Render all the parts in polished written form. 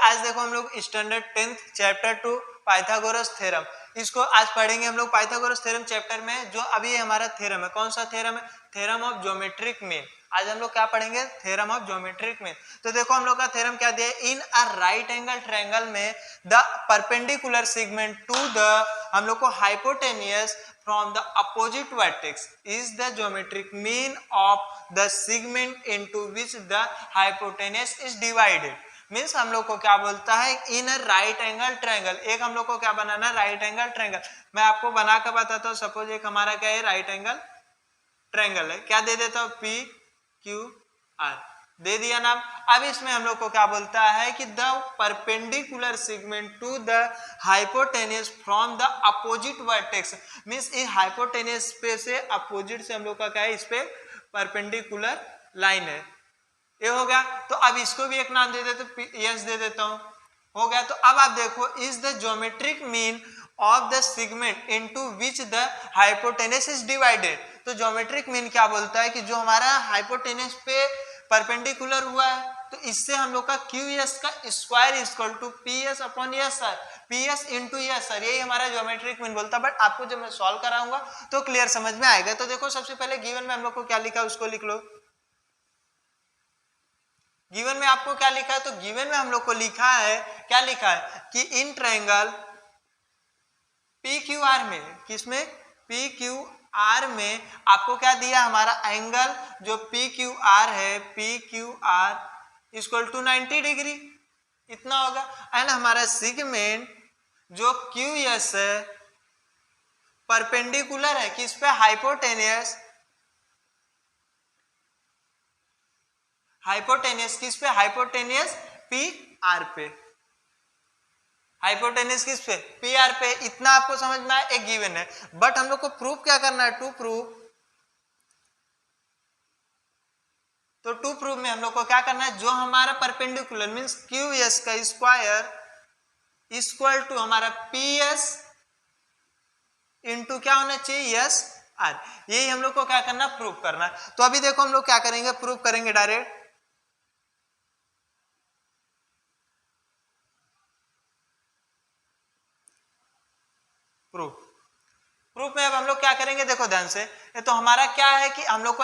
आज देखो हम लोग standard 10th chapter 2 Pythagoras theorem, इसको आज पढ़ेंगे हम लोग पाइथागोरस थ्योरम चैप्टर में। जो अभी हमारा थ्योरम है, कौन सा थ्योरम है? Theorem of geometric mean. आज हम लोग क्या पढ़ेंगे? Theorem of geometric mean. तो देखो हम लोग का थ्योरम क्या दिया है, in a right angle triangle में the perpendicular segment to the हम लोग को hypotenuse from the opposite vertex is the geometric mean of the segment into which the hypotenuse is divided। Means हम लोग को क्या बोलता है, इन राइट एंगल ट्रायंगल। एक हम लोग को क्या बनाना, राइट एंगल ट्रायंगल। मैं आपको बना कर बताता हूँ। सपोज एक हमारा क्या है, राइट एंगल ट्रायंगल है। क्या दे देता हूँ, पी क्यू आर दे दिया नाम। अब इसमें हम लोग को क्या बोलता है कि the perpendicular segment to the hypotenuse from the opposite vertex. Means इस हाइपोटेनियस पे से अपोजिट से हम लोग का क्या है, इस पे परपेंडिकुलर लाइन है। ये हो गया। तो अब इसको भी एक नाम दे देते, यस दे देता हूं। हो गया। तो अब आप देखो, is the geometric mean of the segment into which the hypotenuse is divided. तो ज्योमेट्रिक मीन क्या बोलता है कि जो हमारा हाइपोटेनस पे परपेंडिकुलर हुआ है, तो इससे हम लोग का क्यू एस का square equal to P S upon S sir, P S into S sir, यही हमारा ज्योमेट्रिक मीन बोलता है। बट आपको जब मैं सॉल्व कराऊंगा तो क्लियर समझ में आएगा। तो देखो सबसे पहले गिवन में हम लोग को क्या लिखा है उसको लिख लो। गिवन में आपको क्या लिखा है, तो गिवन में हम लोग को लिखा है, क्या लिखा है कि in triangle P Q are में, किसमें, पी क्यू आर में आपको क्या दिया, हमारा एंगल जो पी क्यू आर है, P Q R equal to 90 degree, इतना होगा। एंड हमारा सेगमेंट जो क्यू एस है परपेंडिकुलर है किस पे, हाइपोटेनियस, हाइपोटेनियस किस पे, हाइपोटेनियस पी आर पे, हाइपोटेनियस किस पे, पी आर पे। इतना आपको समझ में आया, एक गिवन है। बट हम लोग को प्रूफ क्या करना है, टू प्रूफ। तो टू प्रूफ में हम लोग को क्या करना है, जो हमारा परपेंडिकुलर मींस क्यू एस का स्क्वायर इक्वल टू हमारा पी एस इंटू क्या होना चाहिए, एस आर। यही हम लोग को क्या करना, प्रूफ करना। तो अभी देखो हम लोग क्या करेंगे, प्रूफ करेंगे डायरेक्ट। प्रूफ में अब हम लोग क्या करेंगे, देखो ध्यान से। तो हमारा क्या है कि हम लोग को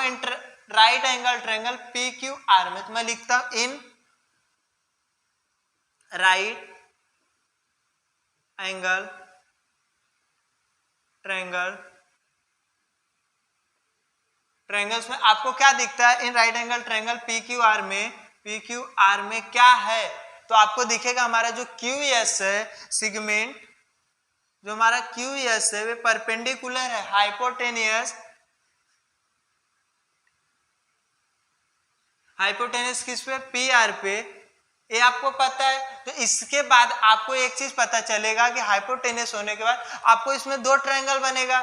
right angle triangle P Q are में, तो मैं लिखता हूं इन राइट एंगल ट्रायंगल्स में आपको क्या दिखता है, in right angle triangle P Q are में क्या है। तो आपको दिखेगा हमारा जो क्यू एस है सेगमेंट, जो हमारा क्यू एस है वे परपेंडिकुलर है हाइपोटेनियस किस पे, पी आर पे। ये आपको पता है। तो इसके बाद आपको एक चीज पता चलेगा कि हाइपोटेनियस होने के बाद आपको इसमें दो ट्रायंगल बनेगा।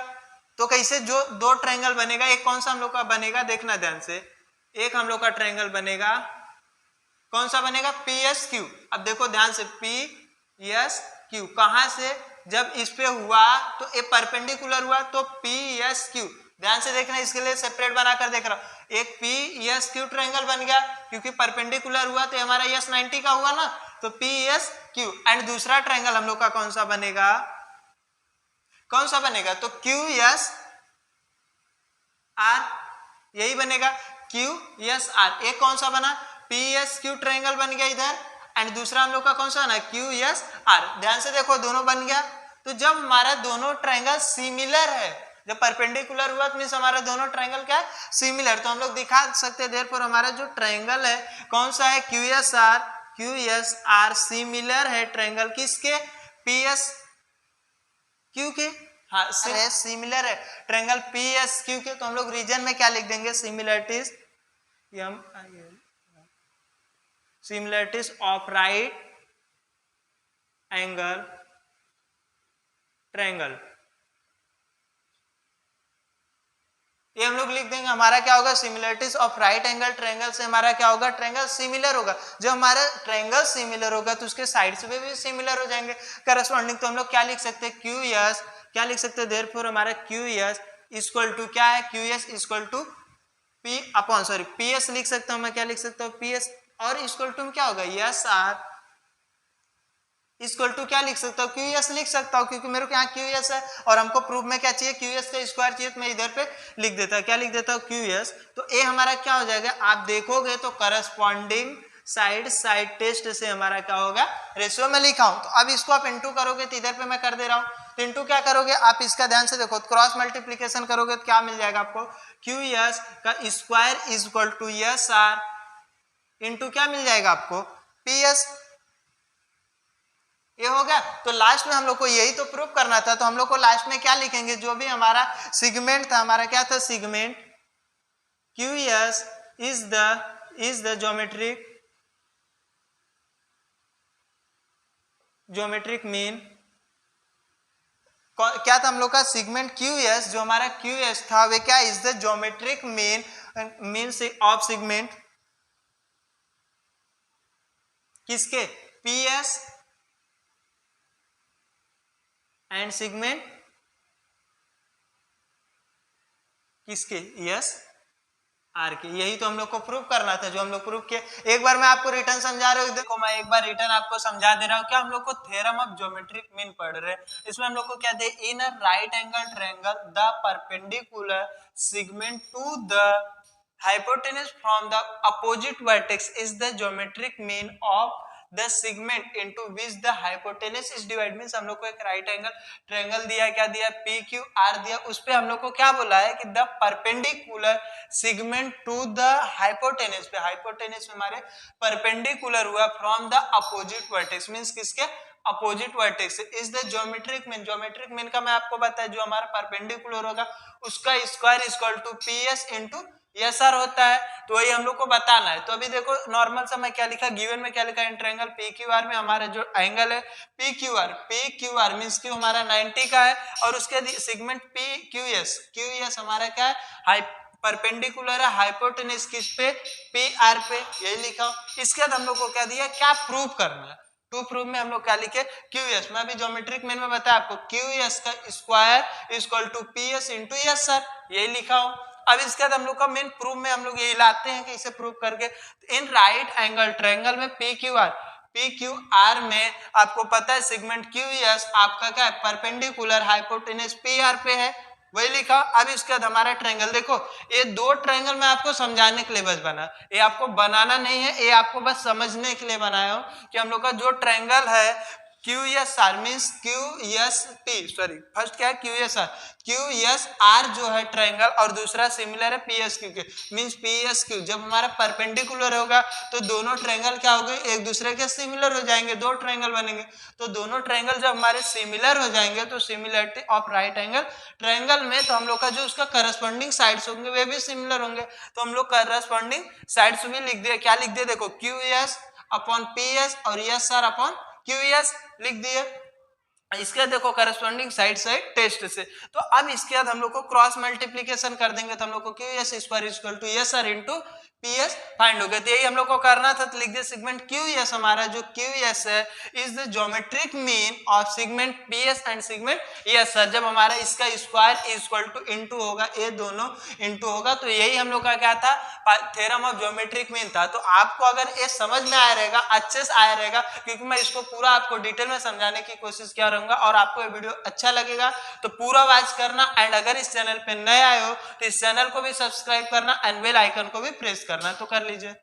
तो कैसे, जो दो ट्रायंगल बनेगा, एक कौन सा हम लोग का बनेगा, देखना ध्यान से। एक हम लोग का ट्रायंगल बनेगा, कौन सा बनेगा, पी एस क्यू। अब देखो ध्यान से, पी एस क्यू कहां से, जब इस पे हुआ तो ये परपेंडिकुलर हुआ, तो पी एस क्यू। ध्यान से देखना, इसके लिए सेपरेट बनाकर देख रहा हूं। एक पी एस क्यू ट्रायंगल बन गया क्योंकि परपेंडिकुलर हुआ, तो हमारा एस 90 का हुआ ना, तो पी एस क्यू। एंड दूसरा ट्रायंगल हम लोग का कौन सा बनेगा, तो क्यू एस आर, यही बनेगा क्यू एस आर। एक कौन सा बना, पी एस क्यू ट्रायंगल बन गया इधर, एंड दूसरा हम लोग का कौन सा ना, क्यू एस आर। ध्यान से देखो, दोनों बन गया। तो जब हमारा दोनों ट्रायंगल सिमिलर है, जब परपेंडिकुलर हुआ तो मींस हमारा दोनों ट्रायंगल क्या है, सिमिलर। तो हम लोग दिखा सकते हैं देयरफॉर हमारा जो ट्रायंगल है कौन सा है, क्यू एस आर सिमिलर है ट्रायंगल किसके, पी एस क्यू के। हाँ, सिमिलर है ट्रायंगल पी एस क्यू के। तो हम लोग रीजन में क्या लिख देंगे, similarities, similarities of right angle triangle, ये हम लोग लिख देंगे। हमारा क्या होगा, similarities of right angle triangle से हमारा क्या होगा, ट्रायंगल सिमिलर होगा। जब हमारा ट्रायंगल सिमिलर होगा तो उसके साइड्स पे भी सिमिलर हो जाएंगे करस्पॉन्डिंग। तो हम लोग क्या लिख सकते हैं, क्यू एस, क्या लिख सकते हैं, देयरफॉर हमारा क्यू एस इक्वल टू क्या है, Q S equal to P upon, sorry P S लिख सकता हूं मैं, क्या लिख सकता हूं, पी एस, और इक्वल टू क्या होगा, एस आर इक्वल टू क्या लिख सकता हूँ, QS लिख सकता हूँ, क्योंकि मेरे को यहाँ QS है और हमको प्रूफ में क्या चाहिए, QS का स्क्वायर चाहिए, तो मैं इधर पे लिख देता हूँ, क्या लिख देता हूँ, QS। तो ए हमारा क्या हो जाएगा, आप देखोगे तो करस्पॉन्डिंग साइड टेस्ट से हमारा क्या होगा, रेशियो में लिखा हूं। तो अब इसको आप इंटू करोगे तो इधर पे मैं कर दे रहा हूं, तो इंटू क्या करोगे आप, इसका ध्यान से देखो, क्रॉस मल्टीप्लीकेशन करोगे तो क्या मिल जाएगा आपको, QS का square is equal to SR into क्या मिल जाएगा आपको, PS। ये हो गया। तो लास्ट में हम लोग को यही तो प्रूफ करना था, तो हम लोग को लास्ट में क्या लिखेंगे, जो भी हमारा सिगमेंट था, हमारा क्या था, segment QS is the geometric mean. क्या था हम लोग का, सिगमेंट QS, जो हमारा QS था वे क्या, is the geometric mean means of segment किसके, PS एंड सिगमेंट किसके, SR के। यही तो हम लोग को प्रूव करना था, जो हम लोग प्रूव किए। एक बार मैं आपको रिटर्न समझा रहा हूँ, देखो मैं एक बार रिटर्न आपको समझा दे रहा हूँ। क्या हम लोग को थ्योरम ऑफ ज्योमेट्रिक मीन पढ़ रहे हैं, इसमें हम लोग को क्या दे, in a right angle triangle the perpendicular segment to the hypotenuse from the opposite vertex is the geometric mean of the segment into which the hypotenuse is divided। Means हम लोग को एक राइट एंगल ट्रायंगल दिया, क्या दिया, PQR दिया, उस पे हम लोग को क्या बोला है कि the perpendicular segment to the hypotenuse पे, हाइपोटेनस हमारे परपेंडिकुलर हुआ from the opposite vertex, means किसके, opposite vertex is the geometric mean. Geometric mean का मैं आपको बताया, जो हमारा परपेंडिकुलर होगा उसका square equal to PS into SR होता है। तो वही हम लोग को बताना है। तो अभी देखो नॉर्मल सा मैं क्या लिखा, गिवन में क्या लिखा, इन ट्रायंगल PQR में हमारा जो एंगल है PQR मींस कि हमारा 90 का है, और उसके सेगमेंट QS हमारा क्या है, परपेंडिकुलर है हाइपोटेनस किस पे, PR पे, यही लिखा। इसके बाद हम लोग को क्या दिया, क्या प्रूव करना है, टू प्रूफ में हम लोग क्या लिखे, QS। मैं अभी ज्योमेट्रिक मीन में बताया आपको, QS का square equal to PS into SR, यही लिखा हूं। अब इसके बाद हम लोग का मेन प्रूफ में हम लोग यही लाते हैं कि इसे प्रूव करके इन राइट एंगल ट्रायंगल में PQR में आपको पता है सेगमेंट QS आपका क्या है, परपेंडिकुलर हाइपोटेनस PR पे है, वही लिखा। अब इसके बाद हमारा ट्रायंगल देखो, ये दो ट्रायंगल मैं आपको समझाने के लिए बस बना, ये आपको बनाना नहीं है, ये आपको बस समझने के लिए बनाया हूं कि हम लोग का जो ट्रायंगल है QSR means QST, sorry first क्या है QSR जो है ट्रायंगल, और दूसरा सिमिलर है PSQ के, मींस PSQ जब हमारा परपेंडिकुलर होगा तो दोनों ट्रायंगल क्या हो गए, एक दूसरे के सिमिलर हो जाएंगे, दो ट्रायंगल बनेंगे। तो दोनों ट्रायंगल जब हमारे सिमिलर हो जाएंगे तो similarity of right angle triangle में, तो हम लोग का जो उसका करस्पॉन्डिंग साइड्स होंगे वे भी सिमिलर होंगे, तो हम लोग करस्पॉन्डिंग साइड्स भी लिख दिए। क्या लिख दिए, देखो QS अपॉन PS और SR अपॉन QS लिख दिए। इसके देखो करस्पॉन्डिंग साइड टेस्ट से। तो अब इसके बाद हम लोग को क्रॉस मल्टीप्लीकेशन कर देंगे, तो हम लोग को QS square equal to SR into PS find हो गया। तो यही हम लोग को करना था, तो लिख दिया सेगमेंट QS, हमारा जो QS है is the geometric mean of segment PS and segment SR। जब हमारा इसका स्क्वायर इक्वल टू इंटू होगा, ये दोनों इंटू होगा, तो यही हम लोग का क्या था, थ्योरम ऑफ ज्योमेट्रिक मीन था। तो आपको अगर ये समझ में आया रहेगा, अच्छे से आया रहेगा, क्योंकि मैं इसको पूरा आपको डिटेल में समझाने की कोशिश किया रहूंगा, और आपको ये वीडियो अच्छा लगेगा तो पूरा वॉच करना। एंड अगर इस चैनल पे नए आए हो तो इस चैनल को भी सब्सक्राइब करना एंड बेल आइकन को भी प्रेस करना, तो कर लीजिए।